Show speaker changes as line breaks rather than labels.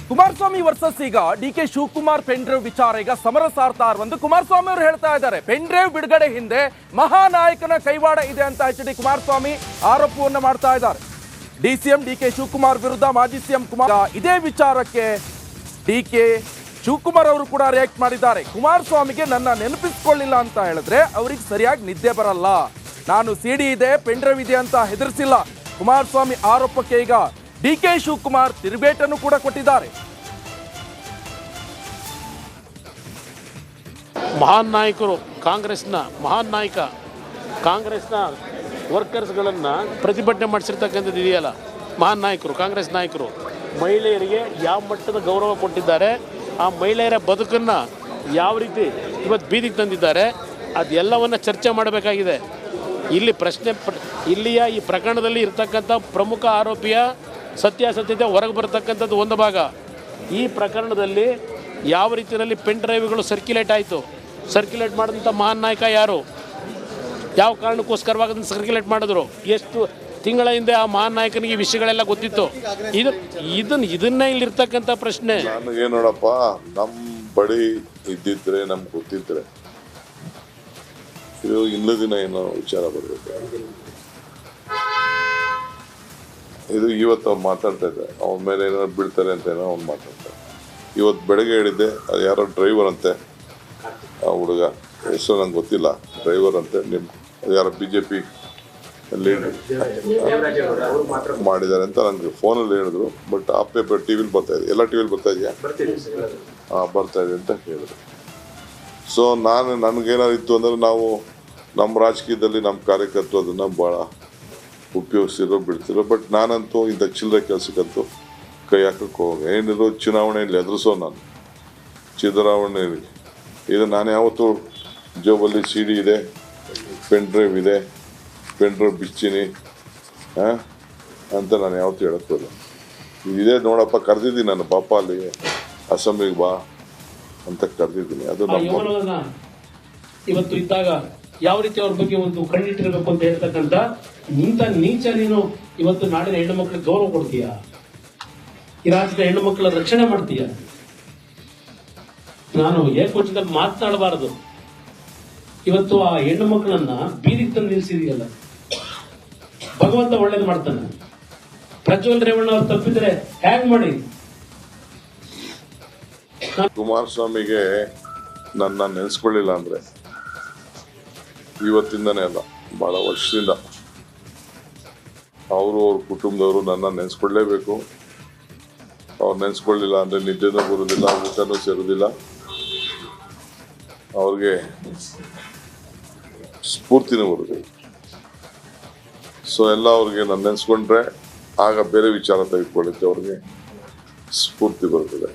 Kumaraswamy versus ಈಗ DK Shivakumar pen drive ವಿಚಾರ ಈಗ ಸಮರ ಸಾರ್ತಾ ಇರುವಂತ ಕುಮಾರಸ್ವಾಮಿ ಅವರು ಹೇಳ್ತಾ ಇದ್ದಾರೆ. ಪೆಂಡ್ರೈವ್ ಬಿಡುಗಡೆ ಹಿಂದೆ ಮಹಾನಾಯಕನ ಕೈವಾಡ ಇದೆ ಅಂತ ಎಚ್ ಡಿ ಕುಮಾರಸ್ವಾಮಿ ಆರೋಪವನ್ನು ಮಾಡ್ತಾ ಇದ್ದಾರೆ. ಡಿಸಿಎಂ ಡಿಕೆ ಶಿವಕುಮಾರ್ ವಿರುದ್ಧ ಮಾಜಿ ಸಿಎಂ ಕುಮಾರ್ ಇದೇ ವಿಚಾರಕ್ಕೆ ಡಿಕೆ ಶಿವಕುಮಾರ್ ಅವರು ಕೂಡ ರಿಯಾಕ್ಟ್ ಮಾಡಿದ್ದಾರೆ. ಕುಮಾರಸ್ವಾಮಿಗೆ ನನ್ನ ನೆನಪಿಸಿಕೊಳ್ಳಿಲ್ಲ ಅಂತ ಹೇಳಿದ್ರೆ ಅವ್ರಿಗೆ ಸರಿಯಾಗಿ ನಿದ್ದೆ ಬರಲ್ಲ. ನಾನು ಸಿಡಿ ಇದೆ ಪೆಂಡ್ರೈವ್ ಇದೆ ಅಂತ ಹೆದರಿಸಿಲ್ಲ. ಕುಮಾರಸ್ವಾಮಿ ಆರೋಪಕ್ಕೆ ಈಗ ಡಿಕೆ ಶಿವಕುಮಾರ್ ತಿರುಗೇಟನ್ನು ಕೂಡ ಕೊಟ್ಟಿದ್ದಾರೆ.
ಮಹಾನ್ ನಾಯಕರು, ಕಾಂಗ್ರೆಸ್ನ ಮಹಾನ್ ನಾಯಕ, ಕಾಂಗ್ರೆಸ್ನ ವರ್ಕರ್ಸ್ಗಳನ್ನು ಪ್ರತಿಭಟನೆ ಮಾಡಿಸಿರ್ತಕ್ಕಂಥದ್ದು ಇದೆಯಲ್ಲ, ಮಹಾನ್ ನಾಯಕರು, ಕಾಂಗ್ರೆಸ್ ನಾಯಕರು ಮಹಿಳೆಯರಿಗೆ ಯಾವ ಮಟ್ಟದ ಗೌರವ ಕೊಟ್ಟಿದ್ದಾರೆ, ಆ ಮಹಿಳೆಯರ ಬದುಕನ್ನು ಯಾವ ರೀತಿ ಇವತ್ತು ಬೀದಿಗೆ ತಂದಿದ್ದಾರೆ, ಅದೆಲ್ಲವನ್ನು ಚರ್ಚೆ ಮಾಡಬೇಕಾಗಿದೆ. ಇಲ್ಲಿ ಇಲ್ಲಿಯ ಈ ಪ್ರಕರಣದಲ್ಲಿ ಇರ್ತಕ್ಕಂಥ ಪ್ರಮುಖ ಆರೋಪಿಯ ಸತ್ಯಾಸತ್ಯತೆ ಹೊರಗೆ ಬರತಕ್ಕಂಥದ್ದು ಒಂದು ಭಾಗ. ಈ ಪ್ರಕರಣದಲ್ಲಿ ಯಾವ ರೀತಿಯಲ್ಲಿ ಪೆನ್ ಡ್ರೈವ್ಗಳು ಸರ್ಕ್ಯುಲೇಟ್ ಆಯಿತು, ಸರ್ಕ್ಯುಲೇಟ್ ಮಾಡಿದಂಥ ಮಹಾನ್ ನಾಯಕ ಯಾರು, ಯಾವ ಕಾರಣಕ್ಕೋಸ್ಕರವಾಗಿ ಅದನ್ನು ಸರ್ಕ್ಯುಲೇಟ್ ಮಾಡಿದ್ರು, ಎಷ್ಟು ತಿಂಗಳ ಹಿಂದೆ ಆ ಮಹಾನ್ ನಾಯಕನಿಗೆ ವಿಷಯಗಳೆಲ್ಲ ಗೊತ್ತಿತ್ತು, ಇದನ್ನೇ ಇಲ್ಲಿರ್ತಕ್ಕಂಥ ಪ್ರಶ್ನೆ.
ನನಗೆ ನೋಡಪ್ಪ, ನಮ್ಮ ಬಳಿ ಇದ್ದಿದ್ರೆ ನಮ್ಗೆ ಗೊತ್ತಿದ್ರೆ ಇದು ಇನ್ನೂ ದಿನ ಏನೋ ವಿಚಾರ ಬರಬೇಕು. ಇದು ಇವತ್ತು ಅವ್ನು ಮಾತಾಡ್ತಾ ಇದ್ದೆ, ಅವನ ಮೇಲೆ ಏನಾದ್ರು ಬೀಳ್ತಾರೆ ಅಂತ ಏನೋ ಅವ್ನು ಮಾತಾಡ್ತಾರೆ. ಇವತ್ತು ಬೆಳಗ್ಗೆ ಹೇಳಿದ್ದೆ, ಅದು ಯಾರೋ ಡ್ರೈವರ್ ಅಂತೆ, ಆ ಹುಡುಗ ಹೆಸರು ನಂಗೆ ಗೊತ್ತಿಲ್ಲ, ಡ್ರೈವರ್ ಅಂತೆ, ಅದು ಯಾರೋ BJP ಮಾಡಿದ್ದಾರೆ ಅಂತ ನನಗೆ ಫೋನಲ್ಲಿ ಹೇಳಿದ್ರು. ಬಟ್ ಆ ಪೇಪರ್ ಟಿವಿಲಿ ಬರ್ತಾ ಇದೆ, ಎಲ್ಲ ಟಿವಿಲಿ ಬರ್ತಾ ಇದೆಯಾ? ಬರ್ತಾ ಇದೆ ಅಂತ ಹೇಳಿದ್ರು. ಸೊ ನನಗೇನಾದ್ರು ಇತ್ತು ಅಂದರೆ, ನಾವು ನಮ್ಮ ರಾಜಕೀಯದಲ್ಲಿ ನಮ್ಮ ಕಾರ್ಯಕರ್ತರು ಅದನ್ನು ಭಾಳ ಉಪಯೋಗಿಸಿರೋ ಬಿಡ್ತಿರೋ. ಬಟ್ ನಾನಂತೂ ಇಂಥ ಚಿಲ್ಲರೆ ಕೆಲಸಕ್ಕಂತೂ ಕೈ ಹಾಕಕ್ಕೆ ಹೋಗಿ ಏನಿರೋ ಚುನಾವಣೆಯಲ್ಲಿ ಎದುರಿಸೋ ನಾನು ಸಿದ್ದರಾಮಯ್ಯ ಇದು ನಾನು ಯಾವತ್ತೂ ಜೋಬಲ್ಲಿ CD ಇದೆ, ಪೆನ್ ಡ್ರೈವ್ ಇದೆ, ಪೆನ್ ಡ್ರೈವ್ ಬಿಚ್ಚಿನಿ ಅಂತ ನಾನು ಯಾವತ್ತೂ ಹೇಳಕ್ಕೋಲ್ಲ. ಇದೇ ನೋಡಪ್ಪ, ಕರೆದಿದ್ದೀನಿ ನಾನು, ಪಾಪ ಅಲ್ಲಿ ಅಸೆಂಬ್ಲಿಗೆ ಬಾ ಅಂತ ಕರೆದಿದ್ದೀನಿ. ಅದು ನಮ್ಮ
ಇವತ್ತು ಇದ್ದಾಗ ಯಾವ ರೀತಿ ಅವ್ರ ಬಗ್ಗೆ ಒಂದು ಕಣ್ಣಿಟ್ಟಿರಬೇಕು ಅಂತ ಹೇಳ್ತಕ್ಕಂಥ ಇಂಥ ನೀಚ ನೀನು ಇವತ್ತು ನಾಡಿನ ಹೆಣ್ಣು ಮಕ್ಕಳಿಗೆ ಗೌರವ ಕೊಡ್ತೀಯ, ಈ ರಾಜ್ಯದ ಹೆಣ್ಣು ಮಕ್ಕಳ ರಕ್ಷಣೆ ಮಾಡ್ತೀಯ. ನಾನು ಏಕೋಚದಲ್ಲಿ ಮಾತನಾಡಬಾರದು. ಇವತ್ತು ಆ ಹೆಣ್ಣು ಮಕ್ಕಳನ್ನ ಬೀದಿಗೆ ತಂದು ನಿಲ್ಸಿದೆಯಲ್ಲ, ಭಗವಂತ ಒಳ್ಳೇದು ಮಾಡ್ತಾನೆ. ಪ್ರಜ್ವಲ್ ರೇವಣ್ಣ ಅವ್ರು ತಪ್ಪಿದ್ರೆ ಹ್ಯಾಂಗ್ ಮಾಡಿ.
ಕುಮಾರಸ್ವಾಮಿಗೆ ನನ್ನ ನೆನೆಸ್ಕೊಳ್ಳಿಲ್ಲ ಅಂದ್ರೆ ಇವತ್ತಿಂದನೇ ಅಲ್ಲ, ಭಾಳ ವರ್ಷದಿಂದ ಅವರು ಅವ್ರ ಕುಟುಂಬದವರು ನನ್ನ ನೆನೆಸ್ಕೊಳ್ಳೇಬೇಕು. ಅವ್ರು ನೆನೆಸ್ಕೊಳ್ಳಿಲ್ಲ ಅಂದರೆ ನಿದ್ದೆನೂ ಬರೋದಿಲ್ಲ, ಊಟನೂ ಸೇರೋದಿಲ್ಲ, ಅವ್ರಿಗೆ ಸ್ಫೂರ್ತಿನೂ ಬರೋದಿಲ್ಲ. ಸೊ ಎಲ್ಲ ಅವ್ರಿಗೆ ನಾನು ನೆನೆಸ್ಕೊಂಡ್ರೆ ಆಗ ಬೇರೆ ವಿಚಾರ ತೆಗೆದುಕೊಳ್ಳುತ್ತೆ, ಅವ್ರಿಗೆ ಸ್ಫೂರ್ತಿ ಬರ್ತದೆ.